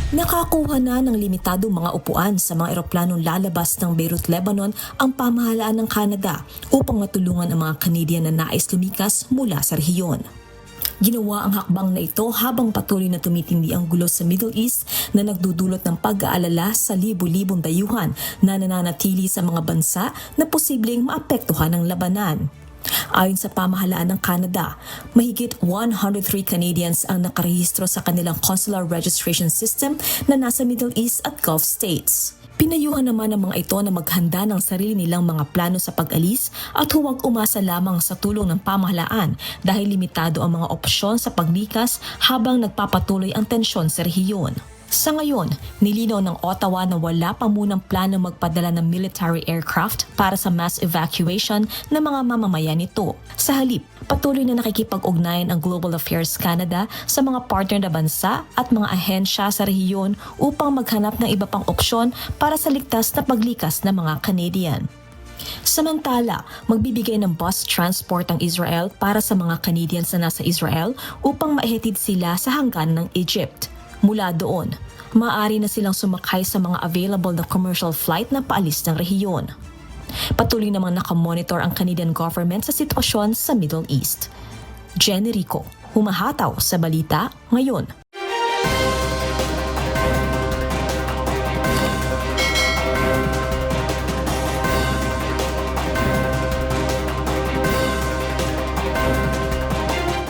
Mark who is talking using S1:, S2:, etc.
S1: Nakakuha na ng limitadong mga upuan sa mga eroplanong lalabas ng Beirut, Lebanon ang pamahalaan ng Canada upang matulungan ang mga Canadian na nais lumikas mula sa rehiyon. Ginawa ang hakbang na ito habang patuloy na tumitindi ang gulo sa Middle East na nagdudulot ng pag-aalala sa libu-libong dayuhan na nananatili sa mga bansa na posibleng maapektuhan ng labanan. Ayon sa pamahalaan ng Canada, mahigit 103 Canadians ang nakarehistro sa kanilang consular registration system na nasa Middle East at Gulf states. Pinayuhan naman ng mga ito na maghanda ng sarili nilang mga plano sa pag-alis at huwag umasa lamang sa tulong ng pamahalaan dahil limitado ang mga opsyon sa paglikas habang nagpapatuloy ang tensyon sa rehiyon. Sa ngayon, nilinaw ng Ottawa na wala pa munang plano magpadala ng military aircraft para sa mass evacuation ng mga mamamayan nito. Sa halip, patuloy na nakikipag-ugnayan ang Global Affairs Canada sa mga partner na bansa at mga ahensya sa rehiyon upang maghanap ng iba pang opsyon para sa ligtas na paglikas ng mga Canadian. Samantala, magbibigay ng bus transport ang Israel para sa mga Canadians na nasa Israel upang maihatid sila sa hangganan ng Egypt. Mula doon, maaari na silang sumakay sa mga available na commercial flight na paalis ng rehiyon. Patuloy namang nakamonitor ang Canadian government sa sitwasyon sa Middle East. Jenny Rico, humahataw sa balita ngayon.